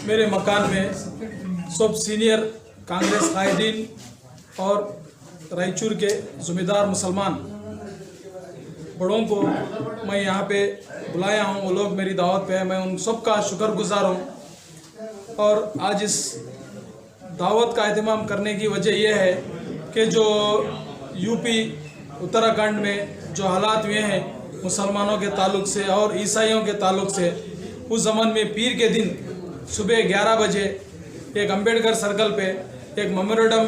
मेरे मकान में सब सीनियर कांग्रेस कायदीन और रायचूर के ज़िम्मेदार मुसलमान बड़ों को मैं यहाँ पे बुलाया हूँ। वो लोग मेरी दावत पे है, मैं उन सब का शुक्रगुजार हूँ। और आज इस दावत का एहतमाम करने की वजह यह है कि जो यूपी उत्तराखंड में जो हालात हुए हैं मुसलमानों के ताल्लुक से और ईसाइयों के ताल्लुक से, उस ज़मान में पीर के दिन सुबह 11 बजे एक अंबेडकर सर्कल पे एक मेमोरेंडम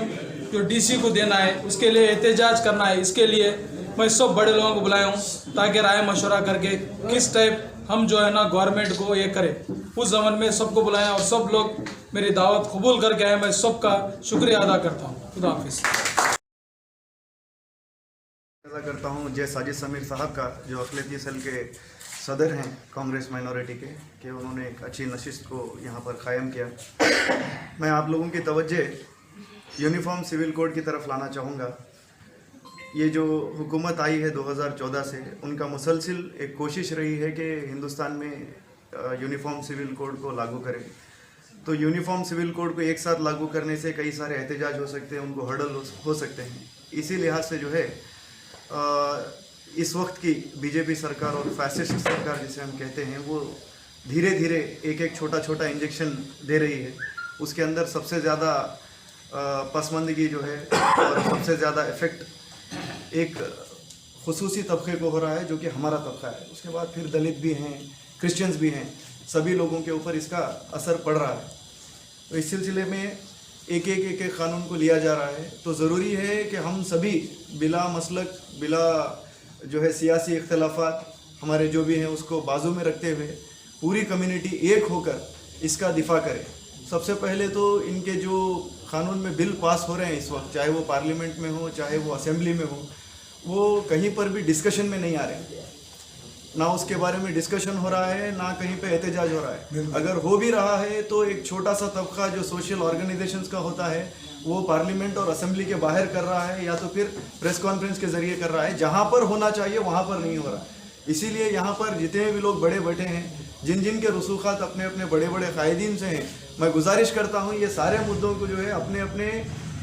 जो डीसी को देना है, उसके लिए एहतजाज करना है। इसके लिए मैं सब बड़े लोगों को बुलाया हूँ ताकि राय मशवरा करके किस टाइप हम जो है ना गवर्नमेंट को ये करें। उस ज़मान में सबको बुलाया और सब लोग मेरी दावत कबूल करके आए। मैं सबका शुक्रिया अदा करता हूँ। खुदा हाफिज़। अदा करता हूँ जय साजिद समीर साहब का, जो अक़लियती सेल के सदर हैं कांग्रेस माइनॉरिटी के, कि उन्होंने एक अच्छी नशिस्त को यहाँ पर कायम किया। मैं आप लोगों की तवज्जो यूनिफॉर्म सिविल कोड की तरफ लाना चाहूँगा। ये जो हुकूमत आई है 2014 से, उनका मुसलसिल एक कोशिश रही है कि हिंदुस्तान में यूनिफॉर्म सिविल कोड को लागू करें। तो यूनिफॉर्म सिविल कोड को एक साथ लागू करने से कई सारे एहतजाज हो सकते हैं, उनको हर्डल हो सकते हैं। इसी लिहाज से जो है इस वक्त की बीजेपी सरकार और फैसिस्ट सरकार जिसे हम कहते हैं, वो धीरे धीरे एक एक छोटा छोटा इंजेक्शन दे रही है। उसके अंदर सबसे ज़्यादा पसमानदगी जो है और सबसे ज़्यादा इफ़ेक्ट एक खुसूसी तबके को हो रहा है, जो कि हमारा तबका है। उसके बाद फिर दलित भी हैं, क्रिश्चियंस भी हैं, सभी लोगों के ऊपर इसका असर पड़ रहा है। तो इस सिलसिले में एक एक कानून को लिया जा रहा है। तो ज़रूरी है कि हम सभी बिला मसलक, बिला जो है सियासी इख्तलाफात हमारे जो भी हैं, उसको बाजू में रखते हुए पूरी कम्युनिटी एक होकर इसका दिफा करे। सबसे पहले तो इनके जो कानून में बिल पास हो रहे हैं इस वक्त, चाहे वो पार्लियामेंट में हो, चाहे वो असेंबली में हो, वो कहीं पर भी डिस्कशन में नहीं आ रहे। ना उसके बारे में डिस्कशन हो रहा है, ना कहीं पे एहतजाज हो रहा है। अगर हो भी रहा है तो एक छोटा सा तबका जो सोशल ऑर्गेनाइजेशंस का होता है, वो पार्लियामेंट और असेंबली के बाहर कर रहा है, या तो फिर प्रेस कॉन्फ्रेंस के ज़रिए कर रहा है। जहाँ पर होना चाहिए वहाँ पर नहीं हो रहा। इसीलिए यहाँ पर जितने भी लोग बड़े बैठे हैं, जिन जिन के रसूखात अपने अपने बड़े बड़े कायदीन से हैं, मैं गुजारिश करता हूँ ये सारे मुद्दों को जो है अपने अपने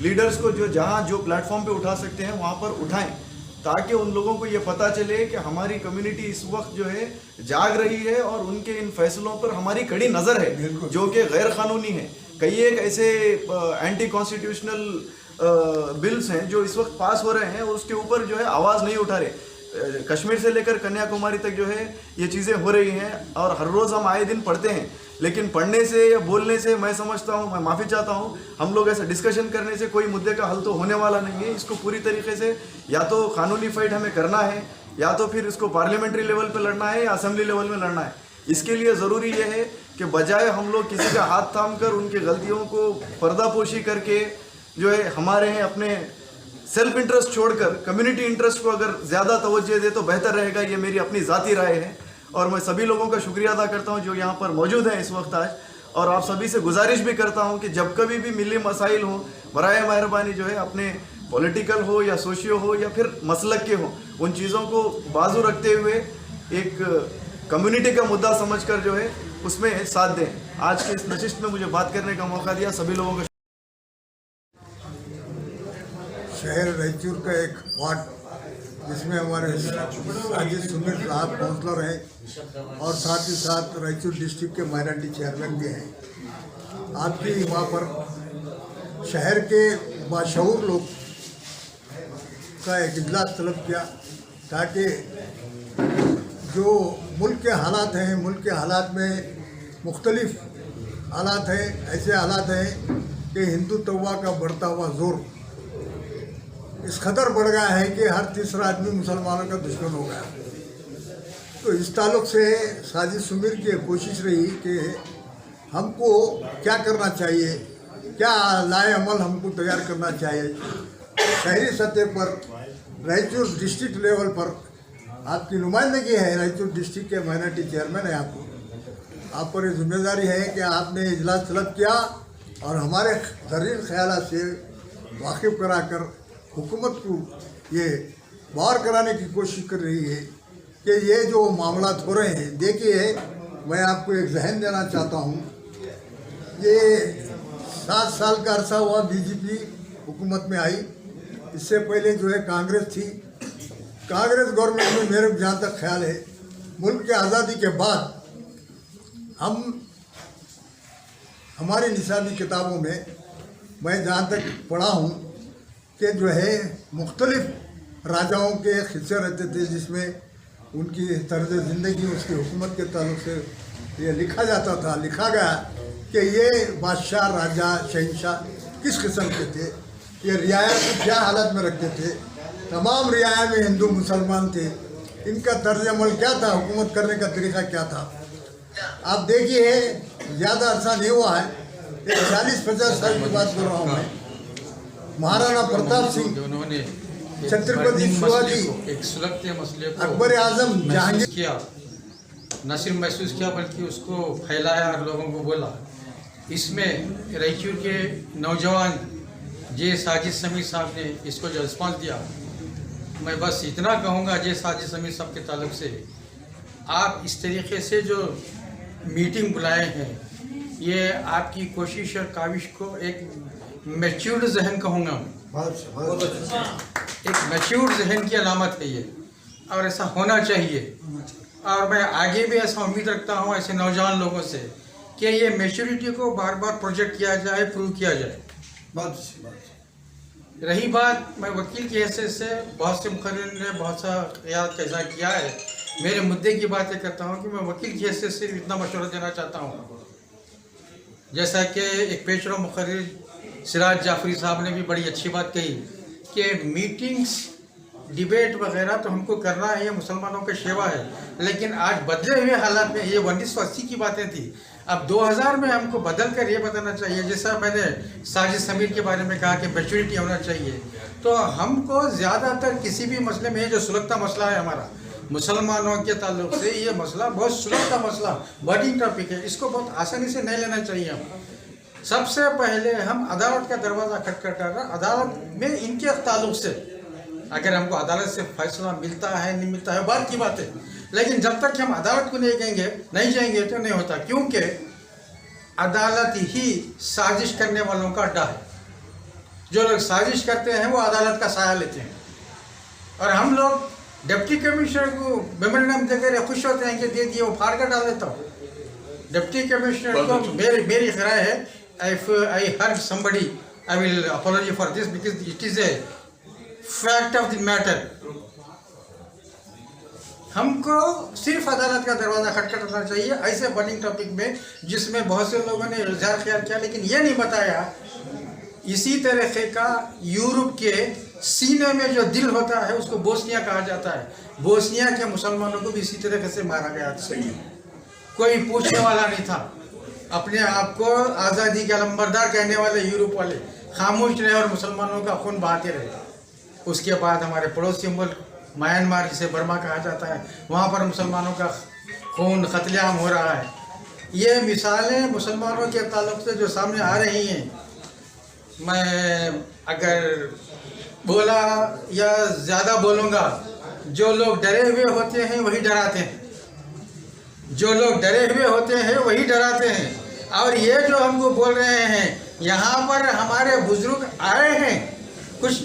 लीडर्स को जो जहाँ जो प्लेटफॉर्म पे उठा सकते हैं वहाँ पर उठाएं, ताकि उन लोगों को ये पता चले कि हमारी कम्युनिटी इस वक्त जो है जाग रही है और उनके इन फैसलों पर हमारी कड़ी नज़र है, जो कि गैर कानूनी है। कई एक ऐसे एंटी कॉन्स्टिट्यूशनल बिल्स हैं जो इस वक्त पास हो रहे हैं, उसके ऊपर जो है आवाज़ नहीं उठा रहे। कश्मीर से लेकर कन्याकुमारी तक जो है ये चीज़ें हो रही हैं और हर रोज़ हम आए दिन पढ़ते हैं। लेकिन पढ़ने से या बोलने से, मैं समझता हूँ, मैं माफ़ी चाहता हूँ, हम लोग ऐसा डिस्कशन करने से कोई मुद्दे का हल तो होने वाला नहीं है। इसको पूरी तरीके से या तो कानूनी फाइट हमें करना है, या तो फिर इसको पार्लियामेंट्री लेवल पे लड़ना है, या असेंबली लेवल में लड़ना है। इसके लिए ज़रूरी यह है कि बजाय हम लोग किसी का हाथ थाम कर उनकी गलतियों को पर्दापोशी करके जो है हमारे हैं अपने सेल्फ इंटरेस्ट छोड़कर कम्युनिटी इंटरेस्ट को अगर ज़्यादा तवज्जो दे तो बेहतर रहेगा। ये मेरी अपनी ज़ाती राय है और मैं सभी लोगों का शुक्रिया अदा करता हूं जो यहाँ पर मौजूद हैं इस वक्त आज। और आप सभी से गुजारिश भी करता हूं कि जब कभी भी मिली मसाइल हों, बराए मेहरबानी जो है अपने पॉलिटिकल हो या सोशियो हो या फिर मसलक के हो, उन चीज़ों को बाजू रखते हुए एक कम्युनिटी का मुद्दा समझकर जो है उसमें साथ दें। आज के इस नशिस्त में मुझे बात करने का मौका दिया, सभी लोगों का। शहर रायचूर का एक वार्ड जिसमें हमारे साजिद समीर साहब काउंसलर हैं और साथ ही साथ रायचूर डिस्ट्रिक्ट के माइनॉरिटी चेयरमैन भी हैं। आपकी वहाँ पर शहर के बाशऊर लोग का एक इजलास तलब किया ताकि जो मुल्क के हालात हैं, मुल्क के हालात में मुख्तलिफ हालात हैं, ऐसे हालात हैं कि हिंदुत्व का बढ़ता हुआ जोर इस कदर बढ़ गया है कि हर तीसरा आदमी मुसलमानों का दुश्मन हो गया। तो इस ताल्लुक़ से साजिद समीर की कोशिश रही कि हमको क्या करना चाहिए, क्या लाए अमल हमको तैयार करना चाहिए। शहरी सतह पर रायचूर डिस्ट्रिक्ट लेवल पर आपकी नुमाइंदगी है, रायचूर डिस्ट्रिक्ट के माइनॉरिटी चेयरमैन है आप पर ये जिम्मेदारी है कि आपने इजलास तलब किया और हमारे ज़रीन ख्यालात से वाकिफ़ कराकर हुकूमत को ये बाहर कराने की कोशिश कर रही है कि ये जो मामलात हो रहे हैं। देखिए, मैं आपको एक जहन देना चाहता हूँ ये 7 साल का अरसा हुआ बीजेपी हुकूमत में आई। इससे पहले जो है कांग्रेस थी। कांग्रेस गवर्नमेंट में मेरे जहाँ तक ख्याल है मुल्क के आज़ादी के बाद हमारी निसाबी किताबों में मैं जहाँ तक पढ़ा हूँ कि जो है मुख्तलिफ राजाओं के हिस्से रहते थे, जिसमें उनकी तर्ज ज़िंदगी उसकी हुकूमत के ताल्लुक से ये लिखा जाता था, लिखा गया कि ये बादशाह राजा शहंशाह किस किस्म के थे, ये रियाया को क्या हालत में रखते थे, तमाम रियाया में हिंदू मुसलमान थे, इनका तर्ज अमल क्या था, हुकूमत करने का तरीका क्या था। आप देखिए ज़्यादा अरसा नहीं हुआ है, 40-50 साल की बात कर रहा हूँ मैं। महाराणा प्रताप सिंह, छत्रपति शिवाजी, एक सुलगते मसले को अकबर आजम, जहांगीर किया, न सिर्फ महसूस किया बल्कि उसको फैलाया और लोगों को बोला। इसमें रायचूर के नौजवान जे साजिद समीर साहब ने इसको जो रिस्पॉन्स दिया, मैं बस इतना कहूँगा जे साजिद समीर साहब के ताल्लुक से, आप इस तरीके से जो मीटिंग बुलाए हैं, ये आपकी कोशिश और काविश को एक मैच्योर्ड जहन कहूँगा, एक मैच्योर्ड जहन की अलामत है ये, और ऐसा होना चाहिए। और मैं आगे भी ऐसा उम्मीद रखता हूँ ऐसे नौजवान लोगों से कि ये मैच्योरिटी को बार बार प्रोजेक्ट किया जाए, प्रूव किया जाए। रही बात, मैं वकील की हैसियत से बहुत से मुखर्रिर ने बहुत सा ख्याल कैसा किया है, मेरे मुद्दे की बातें करता हूँ कि मैं वकील की हैसियत से इतना मशवरा देना चाहता हूँ। जैसा कि एक पेशवा मुखर्रिर सिराज जाफरी साहब ने भी बड़ी अच्छी बात कही कि मीटिंग्स, डिबेट वगैरह तो हमको करना है, ये मुसलमानों की सेवा है, लेकिन आज बदले हुए हालात में, ये 1980 की बातें थी, अब 2000 में हमको बदल कर ये बताना चाहिए, जैसा मैंने साजिद समीर के बारे में कहा कि मैच्योरिटी होना चाहिए। तो हमको ज़्यादातर किसी भी मसले में, जो सुलगता मसला है हमारा मुसलमानों के ताल्लुक से, ये मसला बहुत सुलगता मसला, बर्निंग टॉपिक है, इसको बहुत आसानी से नहीं लेना चाहिए। हम सबसे पहले हम अदालत का दरवाज़ा खटखटाना, अदालत में इनके ताल्लुक से अगर हमको अदालत से फैसला मिलता है नहीं मिलता है बात की बात है, लेकिन जब तक हम अदालत को नहीं जाएंगे तो नहीं होता, क्योंकि अदालत ही साजिश करने वालों का अड्डा है। जो लोग साजिश करते हैं वो अदालत का साया लेते हैं, और हम लोग डिप्टी कमिश्नर को मेमोरेंडम देकर खुश होते हैं कि दे दिए, वो फाड़ कर डाल देता हूँ। डिप्टी कमिश्नर को मेरी राय है, if I hurt somebody, I will apologize for this because it is a fact of the matter. हमको सिर्फ अदालत का दरवाज़ा खटखटाना चाहिए ऐसे बर्निंग टॉपिक में, जिसमें बहुत से लोगों ने इज़हार ख्याल किया, लेकिन ये नहीं बताया इसी तरीके का यूरोप के सीने में जो दिल होता है उसको बोस्निया कहा जाता है। बोस्निया के मुसलमानों को भी इसी तरीके से मारा गया था, कोई पूछने वाला नहीं था। अपने आप को आज़ादी के अलंबरदार कहने वाले यूरोप वाले खामोश रहे और मुसलमानों का खून बहाते रहे। उसके बाद हमारे पड़ोसी मुल्क म्यांमार, जिसे बर्मा कहा जाता है, वहाँ पर मुसलमानों का खून कत्लेआम हो रहा है। ये मिसालें मुसलमानों के ताल्लुक से जो सामने आ रही हैं, मैं अगर बोला या ज़्यादा बोलूँगा, जो लोग डरे हुए होते हैं वही डराते हैं, जो लोग डरे हुए होते हैं वही डराते हैं। और ये जो हमको बोल रहे हैं, यहाँ पर हमारे बुजुर्ग आए हैं कुछ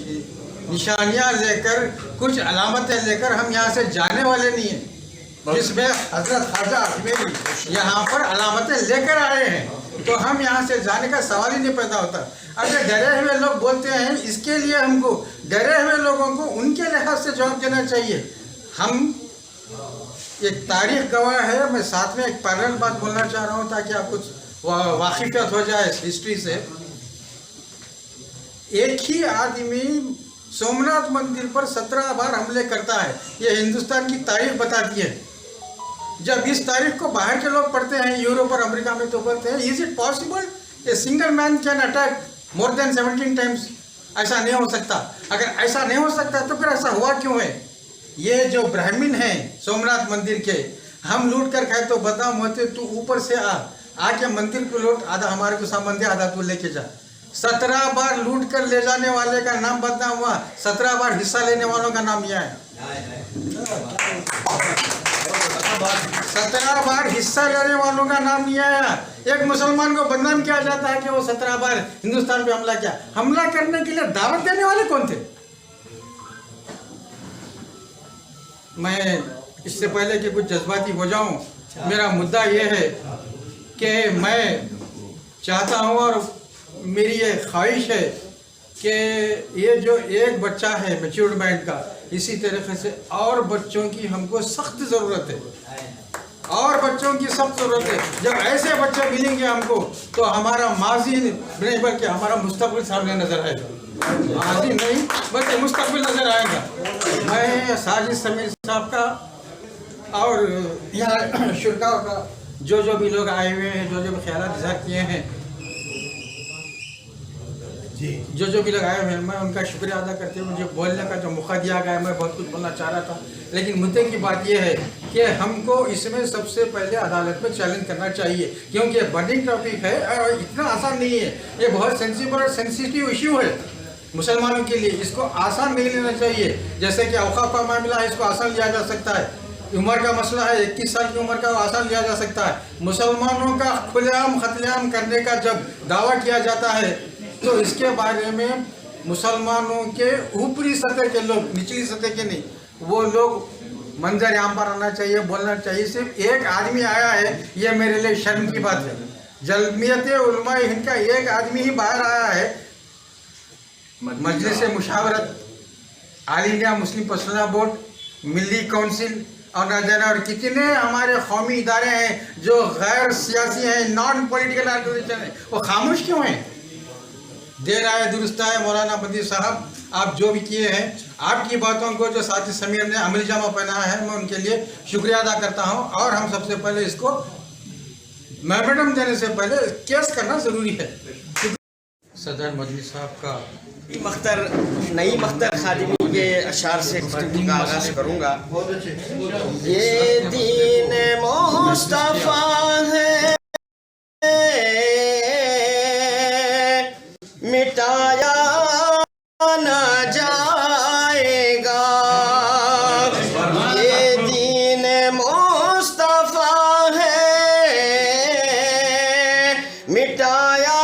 निशानियाँ लेकर, कुछ अलामतें लेकर, हम यहाँ से जाने वाले नहीं हैं, जिसमें हजरत ख्वाजा अजमेरी यहाँ पर अलामतें लेकर आए हैं, तो हम यहाँ से जाने का सवाल ही नहीं पैदा होता। अगर डरे हुए लोग बोलते हैं, इसके लिए हमको डरे हुए लोगों को उनके लिहाज से जवाब देना चाहिए। हम एक तारीख गवाह है। मैं साथ में एक पैरेलल बात बोलना चाह रहा हूँ ताकि आप कुछ वाकिफियत हो जाए इस हिस्ट्री से। एक ही आदमी सोमनाथ मंदिर पर 17 बार हमले करता है, ये हिंदुस्तान की तारीख बताती है। जब इस तारीख को बाहर के लोग पढ़ते हैं यूरोप और अमेरिका में, तो बोलते हैं is it possible a single man can attack more than 17 times? ऐसा नहीं हो सकता। अगर ऐसा नहीं हो सकता तो फिर ऐसा हुआ क्यों है? ये जो ब्राह्मण हैं सोमनाथ मंदिर के, हम लूट कर खाए तो बदनाम होते, तू ऊपर से आके मंदिर को लूट, आधा हमारे को सामान दे, आधा तू लेके जा। 17 बार लूट कर ले जाने वाले का नाम बदनाम हुआ, 17 बार हिस्सा लेने वालों का नाम यह है। 17 बार हिस्सा लेने वालों का नाम नहीं आया। एक मुसलमान को बदनाम किया जाता है कि वो 17 बार हिंदुस्तान पे हमला किया। हमला करने के लिए दावत देने वाले कौन थे? मैं इससे पहले कि कुछ जज्बाती हो जाऊं, मेरा मुद्दा ये है कि मैं चाहता हूं और मेरी ये ख्वाहिश है कि ये जो एक बच्चा है मैच्योर्ड माइंड का, इसी तरीके से और बच्चों की हमको सख्त ज़रूरत है, और बच्चों की सख्त ज़रूरत है। जब ऐसे बच्चे मिलेंगे हमको तो हमारा माजी नहीं बल्कि हमारा मुस्तकबिल सामने नज़र आएगा। माजी नहीं बल्कि मुस्तकबिल नज़र आएगा। मैं साजिद समीर साहब का और यहाँ शुरा का जो भी लोग आए हुए हैं, जो भी ख्यालात इज़हार किए हैं, जो भी लोग आए हुए हैं, मैं उनका शुक्रिया अदा करते हुए मुझे बोलने का जो मौका दिया गया है, मैं बहुत कुछ बोलना चाह रहा था, लेकिन मुद्दे की बात यह है कि हमको इसमें सबसे पहले अदालत में चैलेंज करना चाहिए, क्योंकि बर्निंग टॉपिक है और इतना आसान नहीं है। ये बहुत सेंसिटिव और सेंसिटिव इशू है मुसलमानों के लिए, इसको आसान नहीं लेना चाहिए। जैसे कि औकाफ का मामला है, इसको आसान लिया जा सकता है। उम्र का मसला है, 21 साल की उम्र का आसान लिया जा सकता है। मुसलमानों का खुलेआम कत्लेआम करने का जब दावा किया जाता है तो इसके बारे में मुसलमानों के ऊपरी सतह के लोग, निचली सतह के नहीं, वो लोग मंजर आम पर आना चाहिए, बोलना चाहिए। सिर्फ एक आदमी आया है, ये मेरे लिए शर्म की बात है। जमीयत उलमा हिंद का एक आदमी ही बाहर आया है, Majlis Mushawarat, all India Muslim personal board, Milli council और न जाने और कितने हमारे कौमी इदारे हैं जो गैर सियासी हैं, नॉन पॉलिटिकल ऑर्गेनाइजेशन है, वो खामोश क्यों हैं? देर आए दुरुस्त आए। मौलाना बदीर साहब, आप जो भी किए हैं, आपकी बातों को जो साथी समीर ने अमली जामा पहनाया है, मैं उनके लिए शुक्रिया अदा करता हूं। और हम सबसे पहले इसको मेमोरेंडम देने से पहले केस करना ज़रूरी है। सदर मजलिस साहब का नई मख्तर खादिमी के अशार से गुफ्तगू का आगाज़ करूँगा। ये दीन मुस्तफ़ा है, मिटाया न जाएगा। ये दीन मुस्तफ़ा है, मिटाया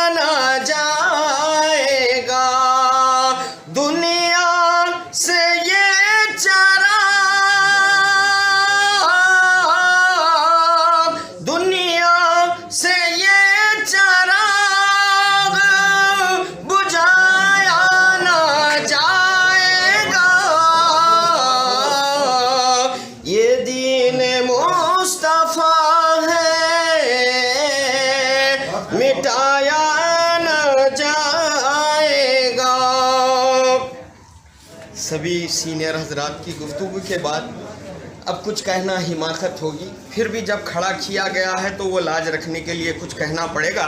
न जाएगा। दुनिया से ये चराग, दुनिया से ये चराग मिटाया न जाएगा। सभी सीनियर हजरात की गुफ्तगू के बाद अब कुछ कहना हिमाकत होगी, फिर भी जब खड़ा किया गया है तो वो लाज रखने के लिए कुछ कहना पड़ेगा।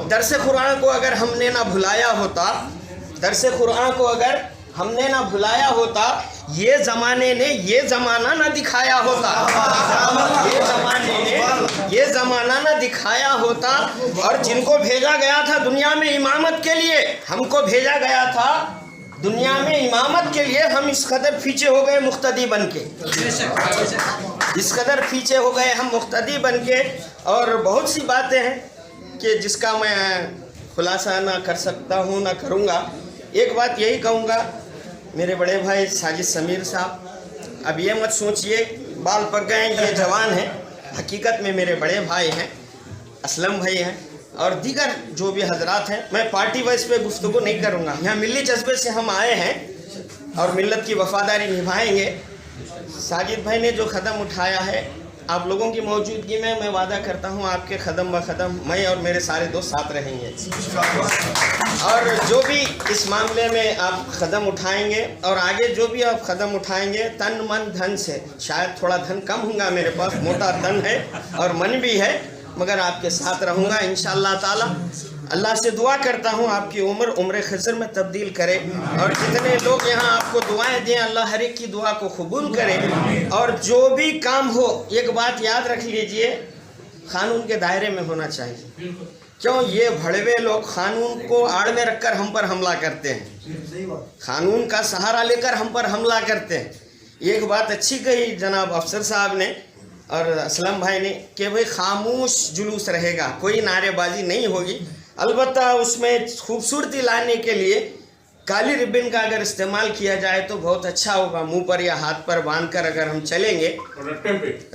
दरस कुरान को अगर हमने ना भुलाया होता, दरस कुरान को अगर हमने ना भुलाया होता, ये ज़माने ने ये ज़माना ना दिखाया होता, ये ज़माने ने ये ज़माना ना दिखाया होता। और जिनको भेजा गया था दुनिया में इमामत के लिए, हमको भेजा गया था दुनिया में इमामत के लिए, हम इस कदर पीछे हो गए मुख्तदी बन के, इस कदर पीछे हो गए हम मुख्तदी बन के। और बहुत सी बातें हैं कि जिसका मैं खुलासा ना कर सकता हूँ ना करूँगा। एक बात यही कहूँगा, मेरे बड़े भाई साजिद समीर साहब, अब ये मत सोचिए बाल पक गए, ये जवान हैं, हकीकत में मेरे बड़े भाई हैं, असलम भाई हैं और दीगर जो भी हजरात हैं। मैं पार्टी वाइज पे गुफ्तगू नहीं करूँगा, यहाँ मिली जज्बे से हम आए हैं और मिल्लत की वफादारी निभाएंगे। साजिद भाई ने जो कदम उठाया है, आप लोगों की मौजूदगी में मैं वादा करता हूँ आपके कदम ब कदम मैं और मेरे सारे दोस्त साथ रहेंगे। और जो भी इस मामले में आप कदम उठाएंगे और आगे जो भी आप कदम उठाएंगे, तन मन धन से, शायद थोड़ा धन कम होगा मेरे पास, मोटा तन है और मन भी है, मगर आपके साथ रहूँगा इंशाअल्लाह ताला। अल्लाह से दुआ करता हूँ आपकी उम्र खिज़र में तब्दील करे और जितने लोग यहाँ आपको दुआएं दें, अल्लाह हर एक की दुआ को कबूल करे। और जो भी काम हो, एक बात याद रख लीजिए, कानून के दायरे में होना चाहिए। क्यों ये भड़वे लोग कानून को आड़ में रखकर हम पर हमला करते हैं, कानून का सहारा लेकर हम पर हमला करते हैं। एक बात अच्छी कही जनाब अफसर साहब ने और असलम भाई ने कि भाई खामोश जुलूस रहेगा, कोई नारेबाजी नहीं होगी। अलबत्ता उसमें खूबसूरती लाने के लिए काली रिबन का अगर इस्तेमाल किया जाए तो बहुत अच्छा होगा। मुंह पर या हाथ पर बांधकर अगर हम चलेंगे,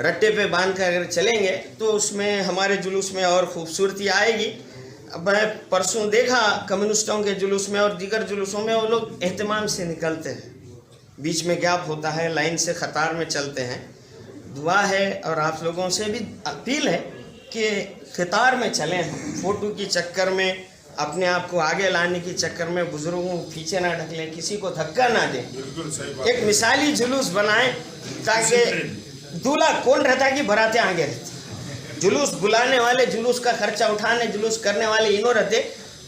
रट्टे पे बांध कर अगर चलेंगे तो उसमें हमारे जुलूस में और खूबसूरती आएगी। अब मैं परसों देखा कम्युनिस्टों के जुलूस में और दीगर जुलूसों में वो लोग एहतमाम से निकलते हैं, बीच में गैप होता है, लाइन से कतार में चलते हैं। दुआ है और आप लोगों से भी अपील है कि कतार में चलें हम, फ़ोटो की चक्कर में अपने आप को आगे लाने की चक्कर में बुजुर्गों को पीछे ना ढकलें, किसी को धक्का ना दें। एक मिसाली जुलूस बनाएं ताकि दूल्हा कौन रहता है कि बरातें आगे रहती। जुलूस बुलाने वाले, जुलूस का खर्चा उठाने, जुलूस करने वाले इन्हों रहते,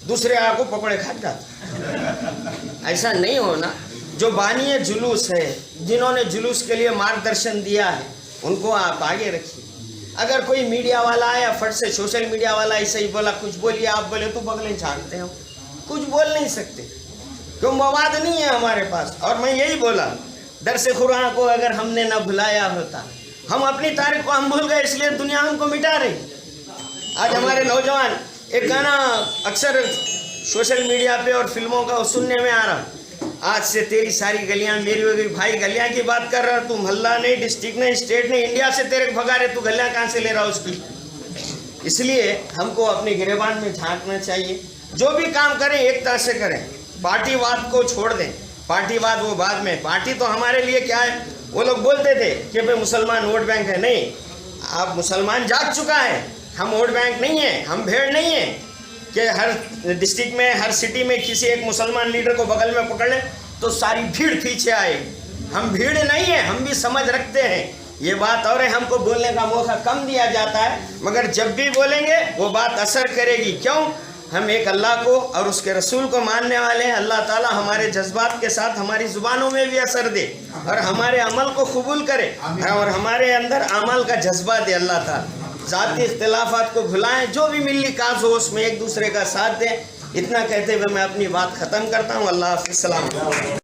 दूसरे आको पकड़े खा जाते। ऐसा नहीं होना। जो बानी जुलूस है, जिन्होंने जुलूस के लिए मार्गदर्शन दिया है, उनको आप आगे रखिए। अगर कोई मीडिया वाला आया फट से, सोशल मीडिया वाला ऐसे ही बोला, कुछ बोलिए, आप बोले तो बगलें झाँकते हैं, कुछ बोल नहीं सकते क्यों, मवाद नहीं है हमारे पास। और मैं यही बोला, दरस कुरान को अगर हमने न भुलाया होता, हम अपनी तारीख को हम भूल गए, इसलिए दुनिया हमको मिटा रही। आज हमारे नौजवान, एक गाना अक्सर सोशल मीडिया पे और फिल्मों का सुनने में आ रहा, आज से तेरी सारी गलियां मेरी हो गई। भाई गलियां की बात कर रहा, तू मोहल्ला नहीं, डिस्ट्रिक्ट नहीं, स्टेट नहीं, इंडिया से तेरे भगा रहे, तू गलियां कहाँ से ले रहा उसकी। इसलिए हमको अपने गिरेबान में झांकना चाहिए। जो भी काम करें एक तरह से करें, पार्टीवाद को छोड़ दें। पार्टीवाद वो बाद में, पार्टी तो हमारे लिए क्या है। वो लोग बोलते थे कि भाई मुसलमान वोट बैंक है, नहीं, आप मुसलमान जाग चुका है, हम वोट बैंक नहीं है, हम भेड़ नहीं है कि हर डिस्ट्रिक्ट में, हर सिटी में किसी एक मुसलमान लीडर को बगल में पकड़ ले तो सारी भीड़ पीछे आए। हम भीड़ नहीं है, हम भी समझ रखते हैं ये बात, और हमको बोलने का मौका कम दिया जाता है, मगर जब भी बोलेंगे वो बात असर करेगी। क्यों? हम एक अल्लाह को और उसके रसूल को मानने वाले हैं। अल्लाह ताला हमारे जज्बात के साथ हमारी ज़ुबानों में भी असर दे और हमारे अमल को कबूल करे और हमारे अंदर अमल का जज्बा दे। अल्लाह ताला ज़ाती इख्तिलाफ़ात को भुलाएं, जो भी मिली काज हो उसमें एक दूसरे का साथ दें। इतना कहते हुए मैं अपनी बात ख़त्म करता हूँ। अल्लाह हाफ़िज़। सलाम।